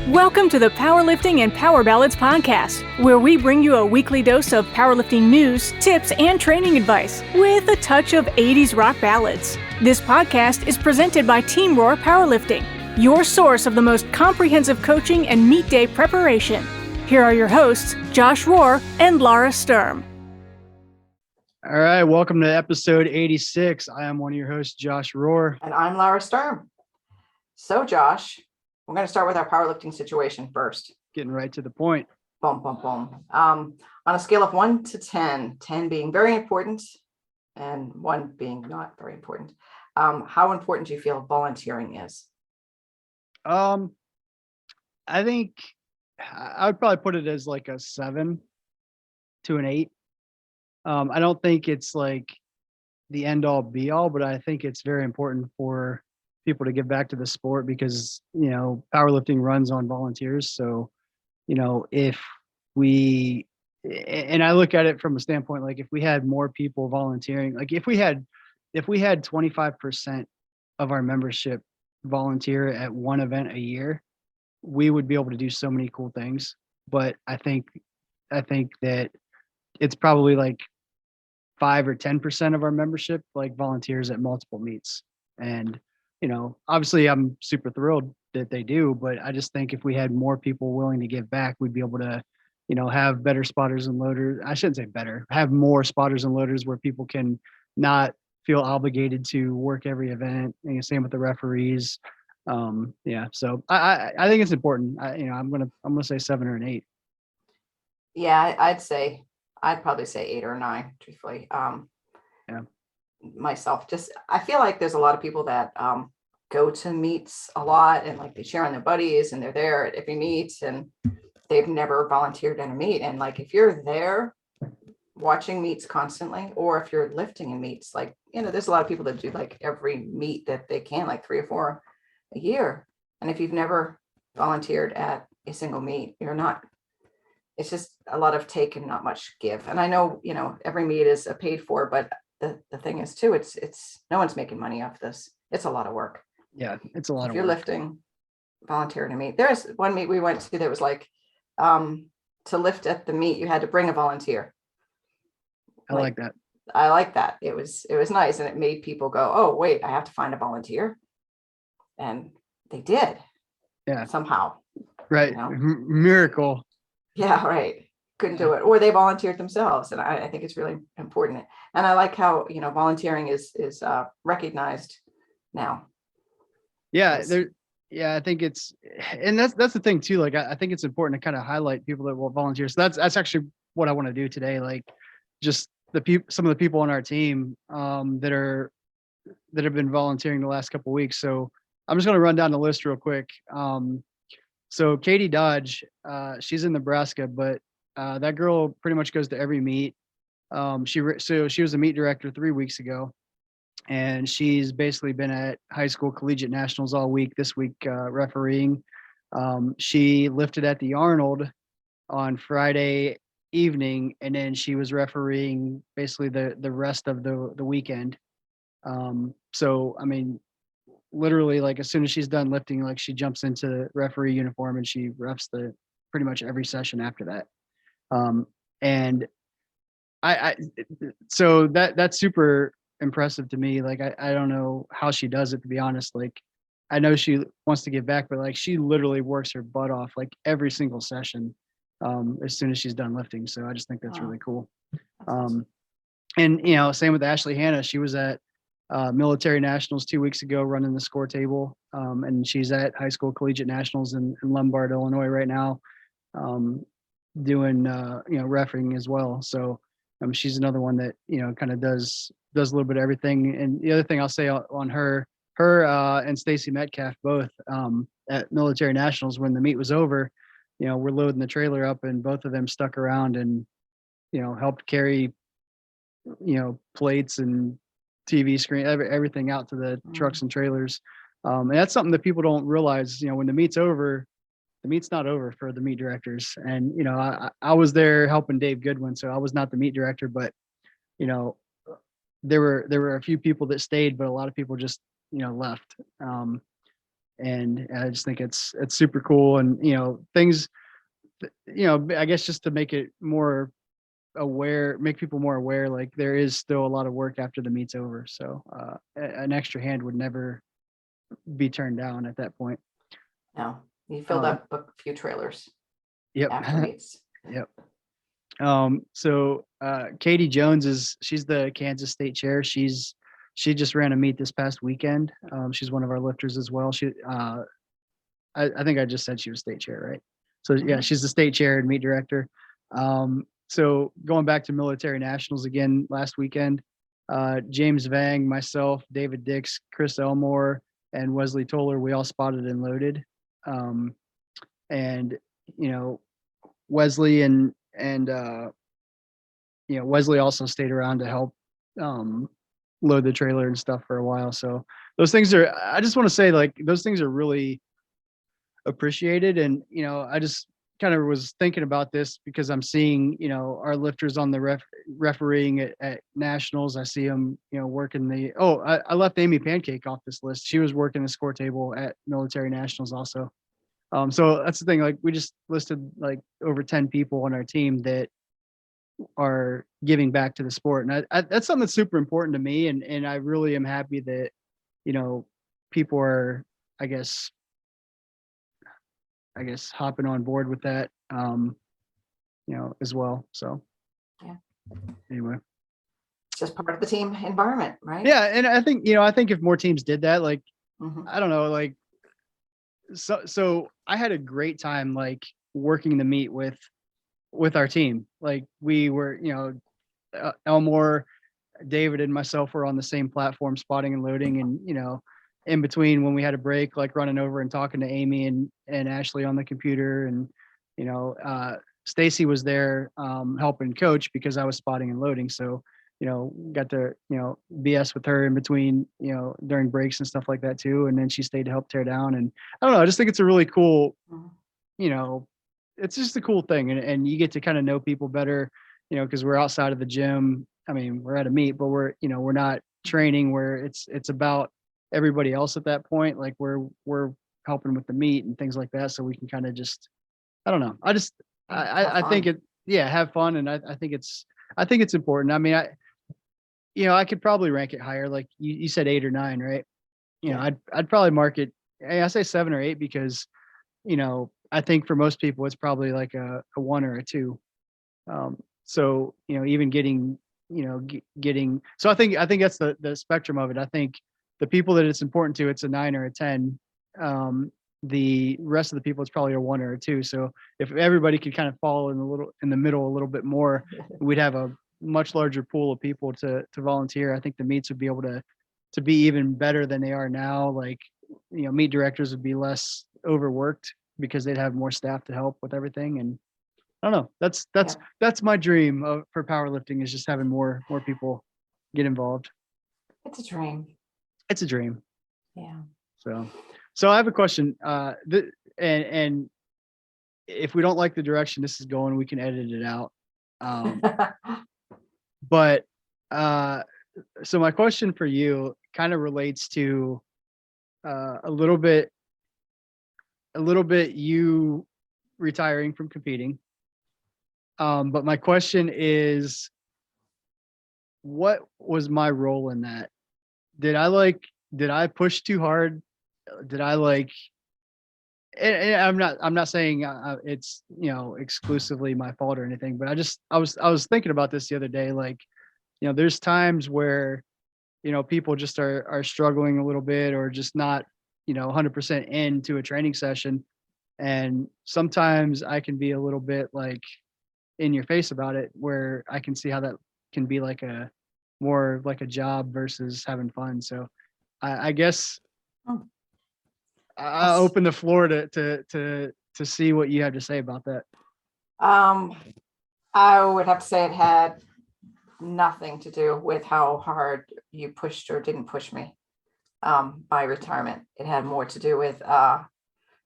Welcome to the Powerlifting and Power Ballads podcast, where we bring you a weekly dose of powerlifting news, tips, and training advice with a touch of 80s rock ballads. This podcast is presented by Team Roar Powerlifting, your source of the most comprehensive coaching and meet day preparation. Here are your hosts, Josh Rohr and Laura Sturm. All right, welcome to episode 86. I am one of your hosts, Josh Rohr. And I'm Laura Sturm. So, Josh, we're going to start with our powerlifting situation first. Getting right to the point. Boom, boom, boom. On a scale of 1 to 10, 10 being very important and 1 being not very important, how important do you feel volunteering is? I think I would probably put it as like a 7 to an 8. I don't think it's like the end all be all, but I think it's very important for people to give back to the sport because, you know, powerlifting runs on volunteers. So, you know, if we, and I look at it from a standpoint, like if we had more people volunteering, like if we had 25% of our membership volunteer at one event a year, we would be able to do so many cool things. But I think that it's probably like 5 or 10% of our membership like volunteers at multiple meets. And, you know, obviously I'm super thrilled that they do, but I just think if we had more people willing to give back, we'd be able to, you know, have better spotters and loaders. I shouldn't say better, have more spotters and loaders where people can not feel obligated to work every event. And same with the referees. Yeah. So I think it's important. I'm gonna say 7 or an 8. Yeah, I'd probably say 8 or 9, truthfully. Myself, I feel like there's a lot of people that go to meets a lot and like they share on their buddies and they're there at every meet and they've never volunteered at a meet. And like if you're there watching meets constantly, or if you're lifting in meets, like, you know, there's a lot of people that do like every meet that they can, like 3 or 4 a year. And if you've never volunteered at a single meet, you're not. It's just a lot of take and not much give. And I know, you know, every meet is paid for, but the thing is too, it's no one's making money off this. It's a lot of work. Yeah, it's a lot of work. If you're lifting, volunteer to meet. There's one meet we went to that was like, to lift at the meet, you had to bring a volunteer. I like that. I like that. It was nice. And it made people go, oh, wait, I have to find a volunteer. And they did. Yeah. Somehow. Right. You know? Miracle. Yeah, right. Couldn't do it. Or they volunteered themselves. And I think it's really important. And I like how, you know, volunteering is recognized now. Yeah, I think it's, and that's the thing too. Like, I think it's important to kind of highlight people that will volunteer. So that's actually what I want to do today. Like, just some of the people on our team that have been volunteering the last couple of weeks. So I'm just going to run down the list real quick. So Katie Dodge, she's in Nebraska, but that girl pretty much goes to every meet. She was a meet director 3 weeks ago, and she's basically been at high school collegiate nationals all week. This week refereeing. She lifted at the Arnold on Friday evening, and then she was refereeing basically the rest of the weekend. So I mean, literally, like as soon as she's done lifting, like she jumps into referee uniform and she refs pretty much every session after that. And so that's super impressive to me. Like, I don't know how she does it, to be honest. Like, I know she wants to give back, but like she literally works her butt off like every single session, as soon as she's done lifting. So I just think that's really cool. And you know, same with Ashley Hanna. She was at military nationals 2 weeks ago running the score table. And she's at high school collegiate nationals in Lombard, Illinois right now, doing, refereeing as well. So she's another one that, you know, kind of does a little bit of everything. And the other thing I'll say on her and Stacy Metcalf, both at military nationals, when the meet was over, you know, we're loading the trailer up and both of them stuck around and, you know, helped carry, you know, plates and TV screen, everything out to the trucks and trailers. And that's something that people don't realize, you know, when the meet's over, the meet's not over for the meet directors. And, you know, I was there helping Dave Goodwin, so I was not the meet director, but, you know, there were a few people that stayed, but a lot of people just, you know, left. And I just think it's super cool. And, things, I guess just to make it more aware, make people more aware, like there is still a lot of work after the meet's over. So an extra hand would never be turned down at that point. No, you filled Um, up a few trailers yep. after meets. Yep. So Katie Jones she's the Kansas State chair. She just ran a meet this past weekend. She's one of our lifters as well. I think I just said she was state chair, right? So yeah, Mhm. she's the state chair and meet director. So going back to military nationals again last weekend, James Vang, myself, David Dix, Chris Elmore, and Wesley Toller, we all spotted and loaded. And Wesley and Wesley also stayed around to help load the trailer and stuff for a while. So those things I just want to say, like, those things are really appreciated. And, I just kind of was thinking about this because I'm seeing, our lifters on the refereeing at nationals. I see them, working I left Amy Pancake off this list. She was working the score table at military nationals also. So that's the thing, like we just listed like over 10 people on our team that are giving back to the sport. And that's something that's super important to me. And I really am happy that, people are, I guess, hopping on board with that, as well. So Yeah. Anyway. It's just part of the team environment, right? Yeah. And I think, if more teams did that, like, Mhm. I don't know, like, so I had a great time, like working the meet with our team. Like we were, Elmore, David and myself were on the same platform, spotting and loading. And, in between when we had a break, like running over and talking to Amy and Ashley on the computer. And, Stacy was there, helping coach because I was spotting and loading. So, got to, BS with her in between, during breaks and stuff like that too. And then she stayed to help tear down. And I don't know, I just think it's a really cool, Mhm. It's just a cool thing. And you get to kind of know people better, because we're outside of the gym. I mean, we're at a meet, but we're not training where it's about everybody else at that point. Like we're helping with the meet and things like that. So we can kind of just, I don't know. Yeah, have I think fun. have fun. And I think it's important. I mean, I could probably rank it higher. Like you said 8 or 9, right? Yeah. I'd probably mark it. I say 7 or 8 because, I think for most people it's probably like a 1 or a 2. So, even getting, getting, so I think that's the spectrum of it. I think the people that it's important to, it's a 9 or a 10. The rest of the people, it's probably a 1 or a 2. So if everybody could kind of fall in the middle a little bit more, we'd have a much larger pool of people to volunteer. I think the meets would be able to be even better than they are now. Like, meet directors would be less overworked because they'd have more staff to help with everything. And I don't know. Yeah. That's my dream for powerlifting, is just having more people get involved. It's a dream. It's a dream. Yeah. So I have a question. And if we don't like the direction this is going, we can edit it out. But so my question for you kind of relates to a little bit you retiring from competing. But my question is, what was my role in that? Did I push too hard? Did I and I'm not saying it's, exclusively my fault or anything, but I was thinking about this the other day. Like, there's times where, people just are struggling a little bit or just not, 100% into a training session. And sometimes I can be a little bit like in your face about it, where I can see how that can be like more like a job versus having fun. So I guess Oh, I open the floor to see what you have to say about that. I would have to say it had nothing to do with how hard you pushed or didn't push me by retirement. It had more to do with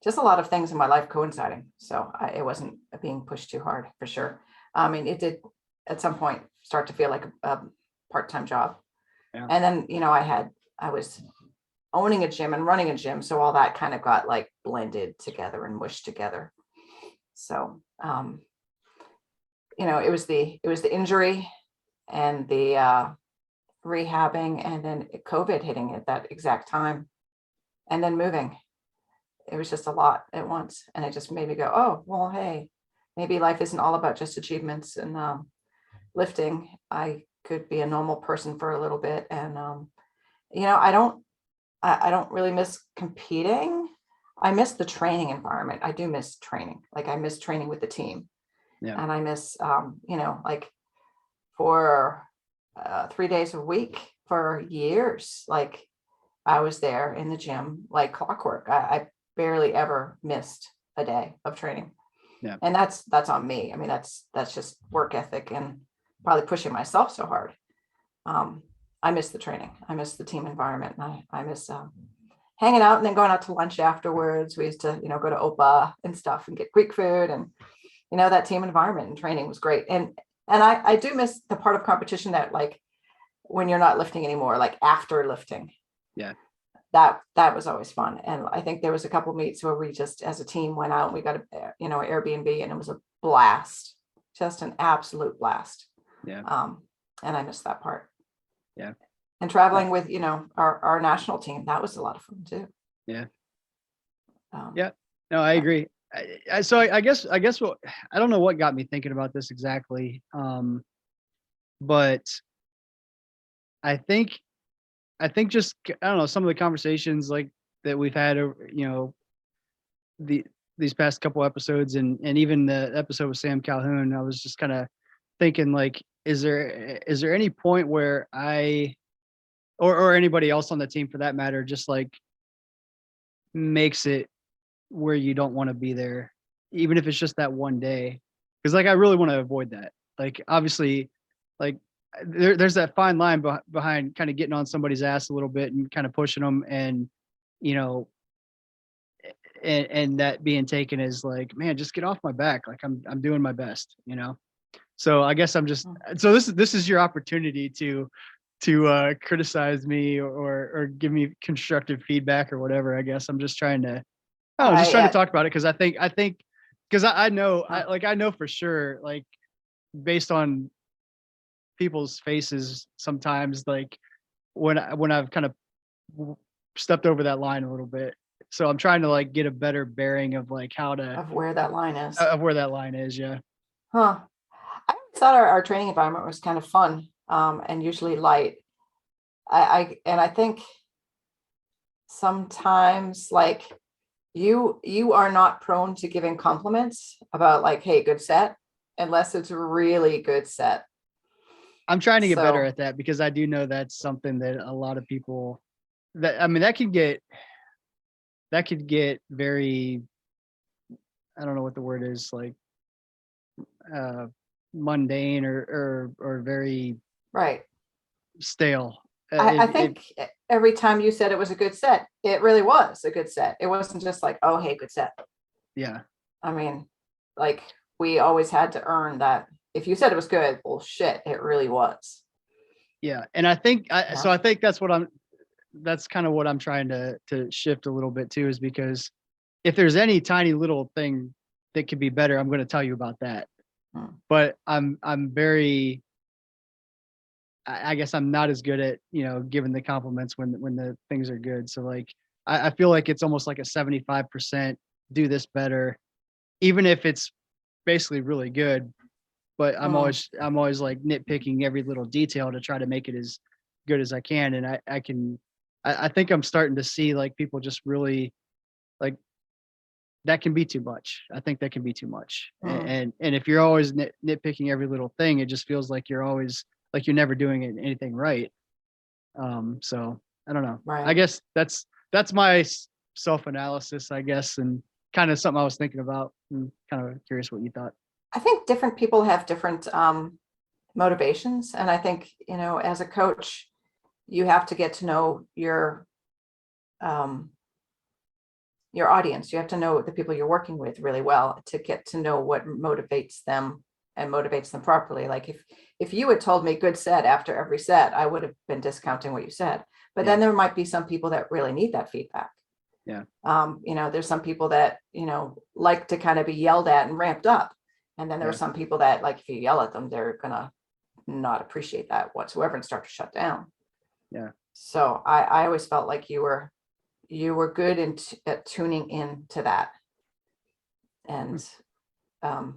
just a lot of things in my life coinciding. So it wasn't being pushed too hard for sure. I mean, it did at some point start to feel like a part-time job. Yeah. And then, I was owning a gym and running a gym. So all that kind of got like blended together and mushed together. So, it was the injury and the rehabbing, and then COVID hitting at that exact time, and then moving. It was just a lot at once. And it just made me go, oh, well, hey, maybe life isn't all about just achievements and lifting. I could be a normal person for a little bit. And, I don't really miss competing. I miss the training environment. I do miss training. Like, I miss training with the team. Yeah. And I miss, like for 3 days a week for years, like I was there in the gym like clockwork. I barely ever missed a day of training. Yeah. And that's on me. I mean, that's just work ethic and probably pushing myself so hard. I miss the training. I miss the team environment. And I miss hanging out and then going out to lunch afterwards. We used to, go to Opa and stuff and get Greek food, and, that team environment and training was great. And I do miss the part of competition that, like, when you're not lifting anymore, like after lifting. Yeah. That was always fun. And I think there was a couple of meets where we just, as a team, went out and we got a, Airbnb, and it was a blast, just an absolute blast. Yeah. And I missed that part. Yeah. And traveling with, our national team, that was a lot of fun too. Yeah. Yeah. No, I agree. So I guess what, I don't know what got me thinking about this exactly. But I think just, I don't know, some of the conversations like that we've had, these past couple episodes, and even the episode with Sam Calhoun, I was just kind of thinking, like, is there any point where I, or anybody else on the team for that matter, just like makes it where you don't want to be there, even if it's just that one day? Because, like, I really want to avoid that. Like, obviously, like, there's that fine line behind kind of getting on somebody's ass a little bit and kind of pushing them, and and that being taken as like, man, just get off my back, like I'm doing my best. So I guess I'm just, so this is your opportunity to criticize me or give me constructive feedback or whatever. I guess I'm just trying to, to talk about it, because I think because I know I know for sure, like, based on people's faces sometimes, like when I've kind of stepped over that line a little bit. So I'm trying to, like, get a better bearing of, like, Of where that line is. Yeah. Huh. I thought our training environment was kind of fun, and usually light. I think sometimes, like, you are not prone to giving compliments about, like, hey, good set, unless it's a really good set. I'm trying to get better at that, because I do know that's something that a lot of people, that could get very, I don't know what the word is, like, mundane or very right, stale. I think every time you said it was a good set, it really was a good set. It wasn't just like, oh, hey, good set. Yeah. I mean, like, we always had to earn that. If you said it was good, well, shit, it really was. Yeah. And I think, so I think that's kind of what I'm trying to shift a little bit too, is because if there's any tiny little thing that could be better, I'm going to tell you about that. But I'm very, I guess I'm not as good at, giving the compliments when the things are good. So, like, I feel like it's almost like a 75% do this better, even if it's basically really good. But I'm always like nitpicking every little detail to try to make it as good as I can. And I think I'm starting to see, like, people just really, like, that can be too much. I think that can be too much. And if you're always nitpicking every little thing, it just feels like you're always, like, you're never doing anything right. So I don't know. Right. I guess that's my self-analysis, I guess, and kind of something I was thinking about, and kind of curious what you thought. I think different people have different motivations. And I think, as a coach, you have to get to know your audience. You have to know the people you're working with really well to get to know what motivates them and motivates them properly. Like, if you had told me good set after every set, I would have been discounting what you said. But then there might be some people that really need that feedback. Yeah. There's some people that, like to kind of be yelled at and ramped up. And then there are some people that, like, if you yell at them, they're gonna not appreciate that whatsoever and start to shut down. Yeah. So I always felt like you were good at tuning in to that. And and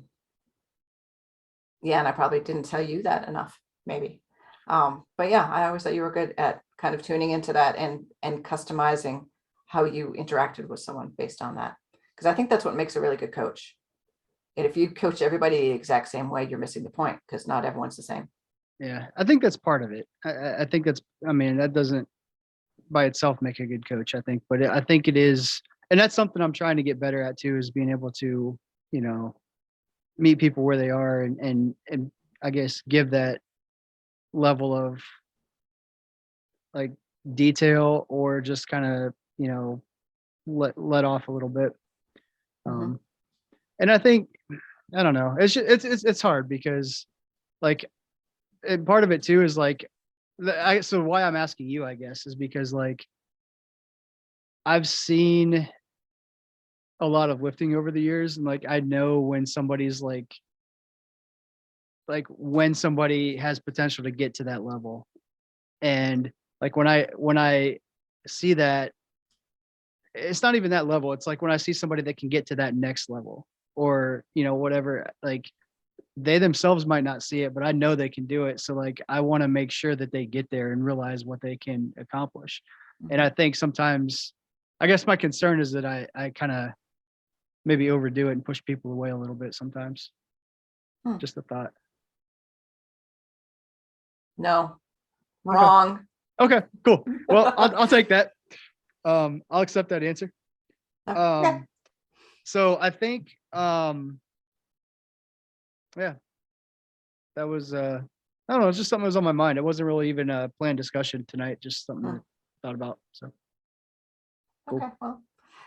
I probably didn't tell you that enough, maybe. But yeah, I always thought you were good at kind of tuning into that and customizing how you interacted with someone based on that. Because I think that's what makes a really good coach. And if you coach everybody the exact same way, you're missing the point, because not everyone's the same. Yeah, I think that's part of it. I think that doesn't by itself make a good coach, I think, but I think it is, and that's something I'm trying to get better at too, is being able to, meet people where they are and I guess give that level of like detail, or just kind of, let off a little bit. And I think, I don't know, it's hard because like, and part of it too is like, so why I'm asking you, I guess, is because like I've seen a lot of lifting over the years, and like I know when somebody's like when somebody has potential to get to that level. And like when I see that, it's not even that level. It's like when I see somebody that can get to that next level, or whatever, like they themselves might not see it, but I know they can do it. So like I want to make sure that they get there and realize what they can accomplish. And I think sometimes, I guess my concern is that I kind of maybe overdo it and push people away a little bit sometimes. Just a thought. No, wrong. Okay, cool. Well, I'll take that. I'll accept that answer. So I think, yeah, that was, I don't know, it's just something that was on my mind. It wasn't really even a planned discussion tonight, just something I thought about. So. Cool. Okay, well,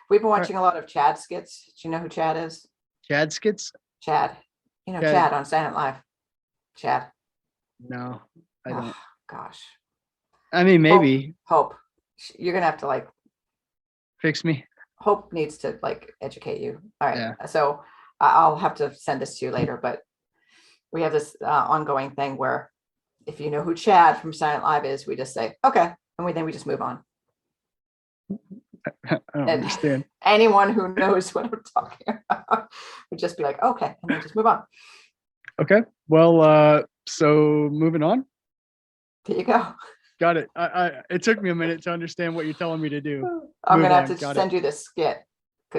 we've been watching a lot of Chad skits. Do you know who Chad is? Chad skits? Chad. Chad on Silent Live. Chad. No, I don't. Gosh. I mean, maybe. Hope. You're gonna have to like fix me. Hope needs to like educate you. All right. Yeah. So I'll have to send this to you later, but we have this ongoing thing where if you know who Chad from Silent Live is, we just say, okay. And then we just move on. I don't understand. Anyone who knows what I'm talking about would just be like, okay, and then just move on. Okay. Well, so moving on. There you go. Got it. It took me a minute to understand what you're telling me to do. I'm going to have to send you this skit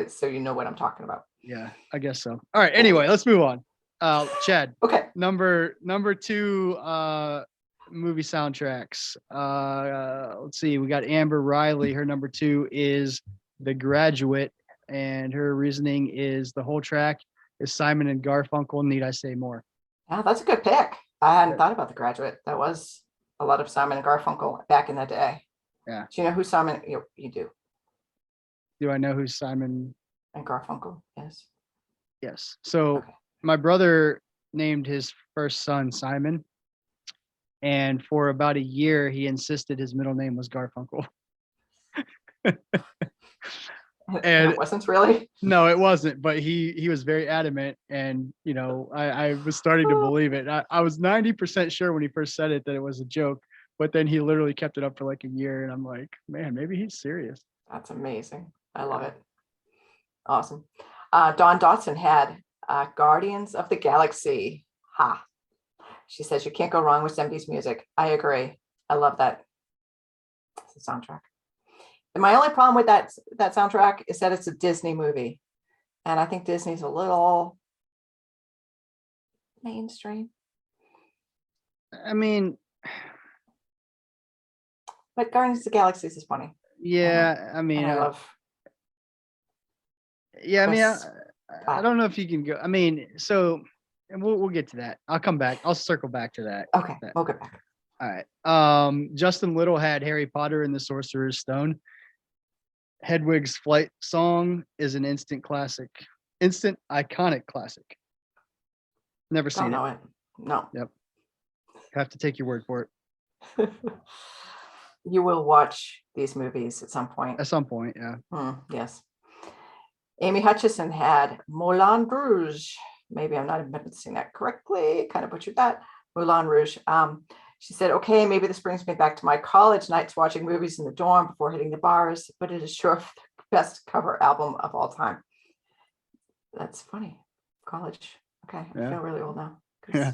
so you know what I'm talking about. Yeah, I guess so. All right. Anyway, let's move on. Chad. Okay. Number 2 movie soundtracks. Let's see. We got Amber Riley. Her number 2 is The Graduate, and her reasoning is the whole track is Simon and Garfunkel. Need I say more? Yeah, that's a good pick. I hadn't thought about The Graduate. That was a lot of Simon and Garfunkel back in the day. Yeah. Do you know who Simon? You do. Do I know who Simon and Garfunkel is? Yes. So my brother named his first son Simon, and for about a year he insisted his middle name was Garfunkel. And it wasn't really? No, it wasn't, but he was very adamant, and I was starting to believe it. I was 90% sure when he first said it that it was a joke, but then he literally kept it up for like a year, and I'm like, man, maybe he's serious. That's amazing. I love it. Awesome. Dawn Dotson had Guardians of the Galaxy. Ha. She says you can't go wrong with 70s music. I agree. I love that. It's a soundtrack. And my only problem with that soundtrack is that it's a Disney movie. And I think Disney's a little mainstream. I mean, but Guardians of the Galaxy is funny. Yeah, I mean, I love. Yeah, I mean, I don't know if you can go. I mean, so and we'll get to that. I'll come back. I'll circle back to that. Okay, we'll get back. All right. Justin Little had Harry Potter and the Sorcerer's Stone. Hedwig's Flight song is an instant iconic classic. Never seen it. Know it. No. Yep. Have to take your word for it. You will watch these movies at some point. At some point, yeah. Yes. Amy Hutchison had Moulin Rouge. Maybe I'm not pronouncing that correctly. Kind of butchered that. Moulin Rouge. She said, okay, maybe this brings me back to my college nights watching movies in the dorm before hitting the bars, but it is sure the best cover album of all time. That's funny. College. Okay. I feel really old now. Yeah.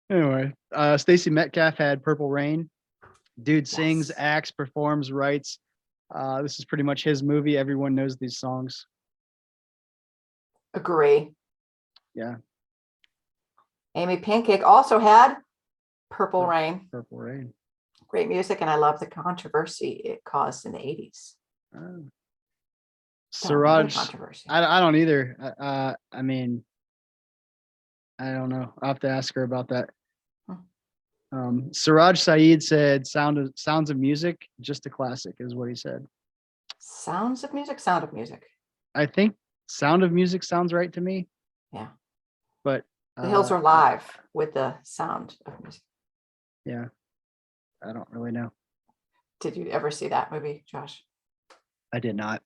Anyway, Stacey Metcalf had Purple Rain. Dude sings, acts, performs, writes. This is pretty much his movie. Everyone knows these songs. Agree. Yeah. Amy Pancake also had Purple Rain. Purple Rain. Great music, and I love the controversy it caused in the 80s. Siraj, I don't either. I mean, I don't know. I'll have to ask her about that. Siraj Saeed said Sounds of Music, just a classic is what he said. Sounds of Music, Sound of Music. I think Sound of Music sounds right to me. Yeah. But The Hills Are Live with the Sound of Music. Yeah. I don't really know. Did you ever see that movie, Josh? I did not.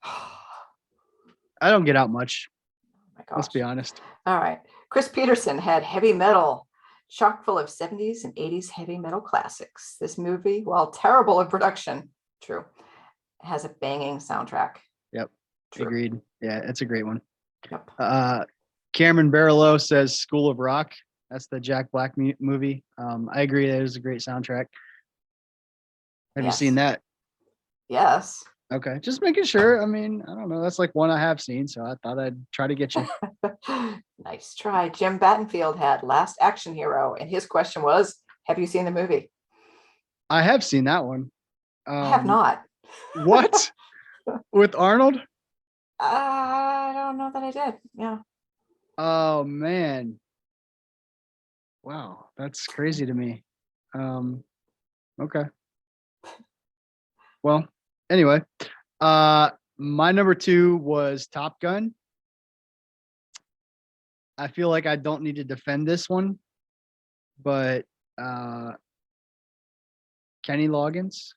I don't get out much. Oh my gosh. Let's be honest. All right. Chris Peterson had Heavy Metal, chock full of 70s and 80s heavy metal classics. This movie, while terrible in production, true, has a banging soundtrack. Yep. True. Agreed. Yeah, it's a great one. Yep. Cameron Barlow says School of Rock. That's the Jack Black movie. I agree that it is a great soundtrack. Have you seen that? Yes. Okay, just making sure. I mean, I don't know. That's like one I have seen, so I thought I'd try to get you. Nice try. Jim Battenfield had Last Action Hero, and his question was, have you seen the movie? I have seen that one. I have not. What? With Arnold? I don't know that I did. Yeah. Oh, man. Wow, that's crazy to me. Okay. Well, anyway, my number 2 was Top Gun. I feel like I don't need to defend this one, but Kenny Loggins,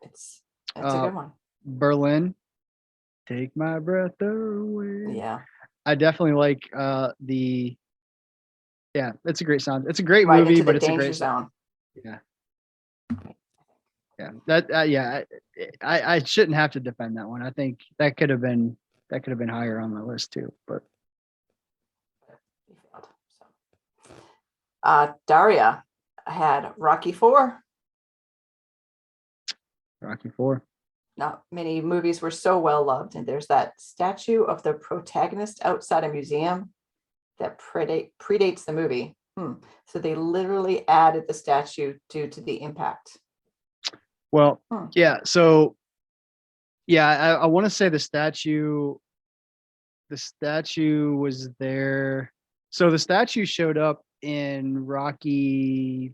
It's a good one. Berlin, Take My Breath Away. Yeah. I definitely like it's a great sound. It's a great movie, but it's a great zone. Yeah. Yeah. That I shouldn't have to defend that one. I think that could have been higher on the list too, but Daria had Rocky IV. Rocky IV. Not many movies were so well loved, and there's that statue of the protagonist outside a museum that predates the movie. So they literally added the statue due to the impact. Well, yeah. So, yeah, I want to say the statue was there. So the statue showed up in Rocky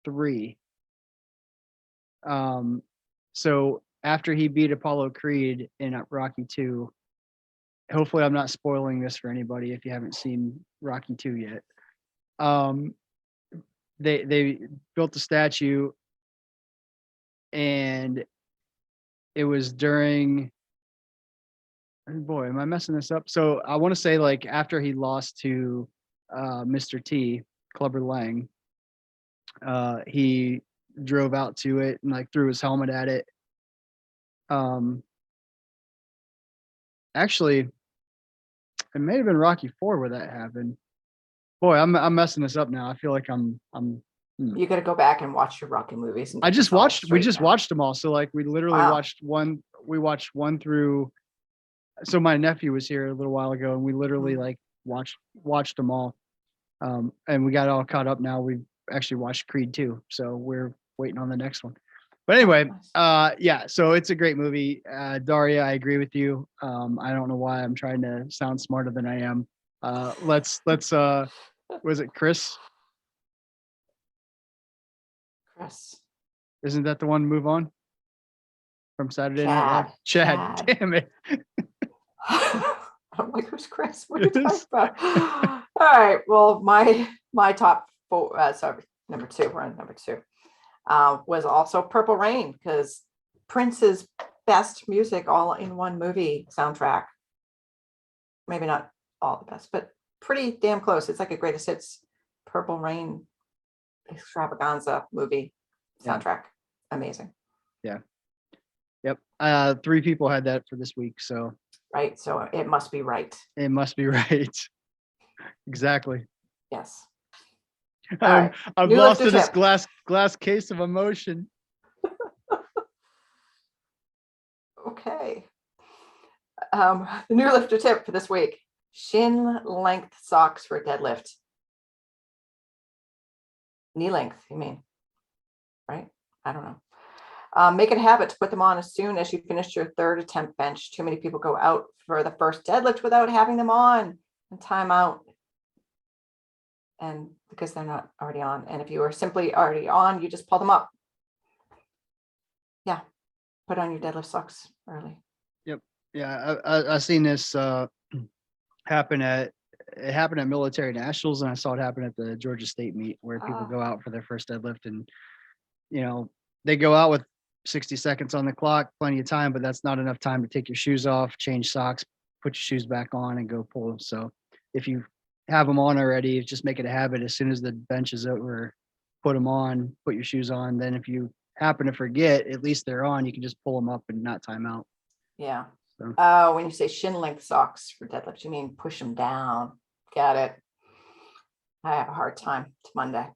3. So after he beat Apollo Creed in Rocky 2, hopefully I'm not spoiling this for anybody if you haven't seen Rocky 2 yet. They built the statue, and it was during, boy, am I messing this up? So I want to say like after he lost to Mr. T, Clubber Lang, he drove out to it and like threw his helmet at it. Actually, it may have been Rocky 4 where that happened. Boy, I'm messing this up now. I feel like I'm You got to go back and watch your Rocky movies. We just watched them all. So like we literally watched one through. So my nephew was here a little while ago, and we literally like watched them all. And we got all caught up now. We actually watched Creed 2, so we're waiting on the next one. But anyway, yeah, so it's a great movie. Daria, I agree with you. I don't know why I'm trying to sound smarter than I am. Let's was it Chris? Isn't that the one? Move On from Saturday Night Live? Chad. Damn it. I'm like, who's Chris? What are you talking about? All right. Well, my top 4, number two. We're on number two. Was also Purple Rain, because Prince's best music all in one movie soundtrack. Maybe not all the best, but pretty damn close. It's like a greatest hits Purple Rain extravaganza movie soundtrack. Amazing. Yeah. Yep. 3 people had that for this week, so. Right. So it must be right. It must be right. Exactly. Yes. I've New lost lifter to this tip. glass case of emotion. Okay. The new lifter tip for this week: shin length socks for deadlift. Knee length, you mean? Right? I don't know. Make it a habit to put them on as soon as you finish your third attempt bench. Too many people go out for the first deadlift without having them on and time out. And because they're not already on. And if you are simply already on, you just pull them up. Yeah. Put on your deadlift socks early. Yep. Yeah. I've seen this happen at military nationals, and I saw it happen at the Georgia State meet, where people go out for their first deadlift, and they go out with 60 seconds on the clock, plenty of time, but that's not enough time to take your shoes off, change socks, put your shoes back on, and go pull. So if you have them on already, just make it a habit. As soon as the bench is over, put them on, put your shoes on. Then if you happen to forget, at least they're on. You can just pull them up and not time out. Yeah. So. When you say shin length socks for deadlift, you mean push them down. Got it. I have a hard time. It's Monday.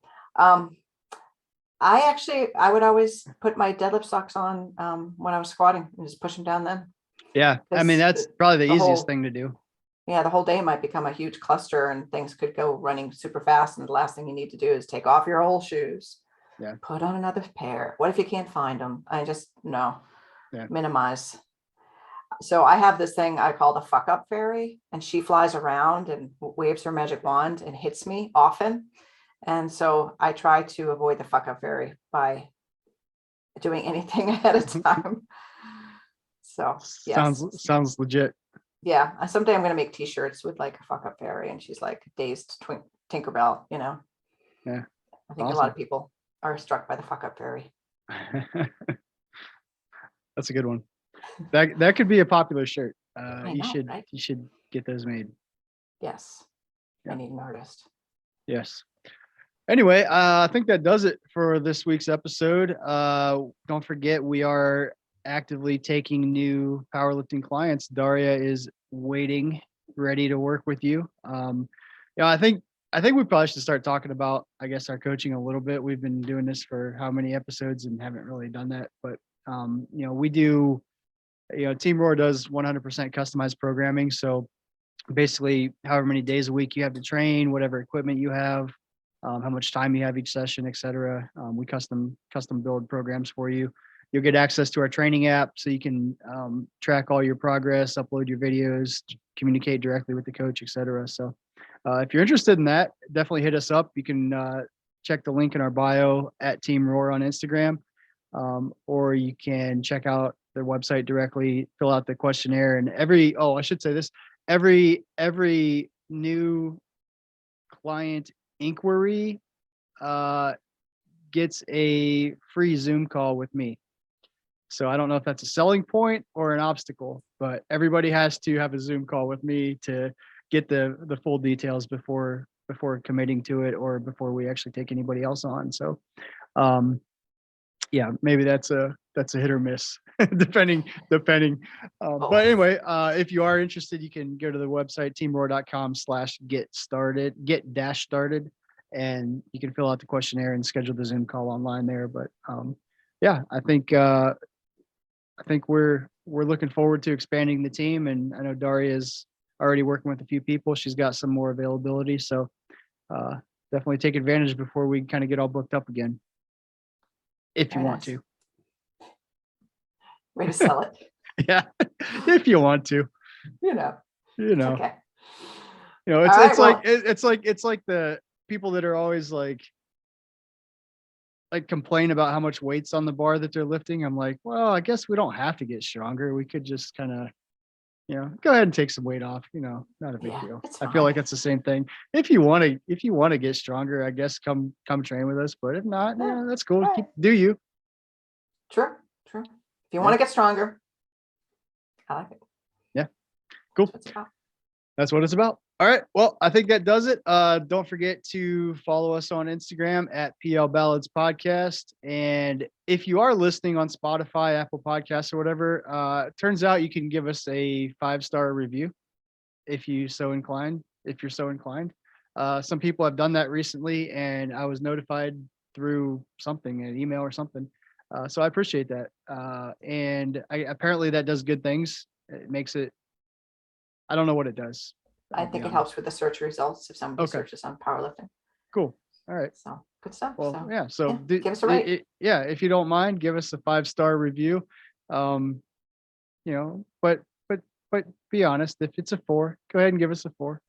I would always put my deadlift socks on when I was squatting and just push them down then. Yeah. I mean, that's probably the easiest thing to do. Yeah. The whole day might become a huge cluster and things could go running super fast. And the last thing you need to do is take off your whole shoes. Yeah. Put on another pair. What if you can't find them? Minimize. So I have this thing I call the fuck up fairy, and she flies around and waves her magic wand and hits me often. And so I try to avoid the fuck up fairy by doing anything ahead of time. So yes. Sounds legit. Yeah. Someday I'm going to make t-shirts with like a fuck up fairy, and she's like dazed Tinkerbell, Yeah. I think a lot of people are struck by the fuck up fairy. That's a good one. That could be a popular shirt. You should get those made. Yes. Yeah. I need an artist. Yes. Anyway, I think that does it for this week's episode. Don't forget, we are actively taking new powerlifting clients. Daria is waiting, ready to work with you. I think we probably should start talking about, I guess, our coaching a little bit. We've been doing this for how many episodes and haven't really done that, but we do. Team Roar does 100% customized programming. So basically, however many days a week you have to train, whatever equipment you have, how much time you have each session, etc. We custom build programs for you. You'll get access to our training app, so you can track all your progress, upload your videos, communicate directly with the coach, etc. So if you're interested in that, definitely hit us up. You can check the link in our bio at Team Roar on Instagram, or you can check out their website directly, fill out the questionnaire, and every new client inquiry gets a free Zoom call with me. So I don't know if that's a selling point or an obstacle, but everybody has to have a Zoom call with me to get the full details before committing to it, or before we actually take anybody else on. So maybe that's a hit or miss depending. But anyway, if you are interested, you can go to the website teamroar.com/get-started, and you can fill out the questionnaire and schedule the Zoom call online there. But I think we're looking forward to expanding the team, and I know Daria is already working with a few people. She's got some more availability, so definitely take advantage before we kind of get all booked up again. If you want to. Way to sell it. Yeah, if you want to. Okay. It's like the people that are always like complain about how much weight's on the bar that they're lifting. I'm like, well, I guess we don't have to get stronger. We could just kind of go ahead and take some weight off. Not a big deal. It's I feel like fine. it's the same thing. If you want to get stronger, I guess come train with us. But if not, Yeah. that's cool. Right. Do you? True. If you want to get stronger, I like it. Yeah. Cool. That's what it's about. That's what it's about. All right. Well, I think that does it. Don't forget to follow us on Instagram at PL Ballads Podcast. And if you are listening on Spotify, Apple Podcasts, or whatever, it turns out you can give us a 5-star review if you're so inclined. Some people have done that recently, and I was notified through something, an email or something. So I appreciate that. And apparently that does good things. It makes it, I don't know what it does. I think it helps with the search results if somebody Okay. searches on powerlifting. Cool. All right. So good stuff. Well, So yeah. So give us a rate. if you don't mind, give us a 5-star review. But be honest. If it's a 4, go ahead and give us a 4.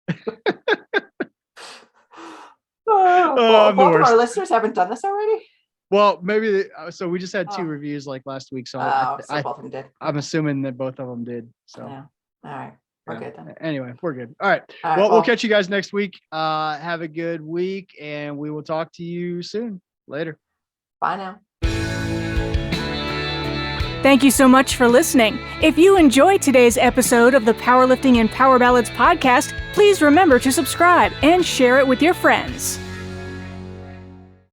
Both I'm the of our worst. listeners haven't done this already. Well, maybe. So we just had 2 Oh. reviews like last week. So So both of them did. I'm assuming that both of them did. So Yeah. All right. We're yeah. good then. Anyway, we're good. All right. All right, Well, we'll catch you guys next week. Have a good week, and we will talk to you soon. Later. Bye now. Thank you so much for listening. If you enjoyed today's episode of the Powerlifting and Power Ballads podcast, please remember to subscribe and share it with your friends.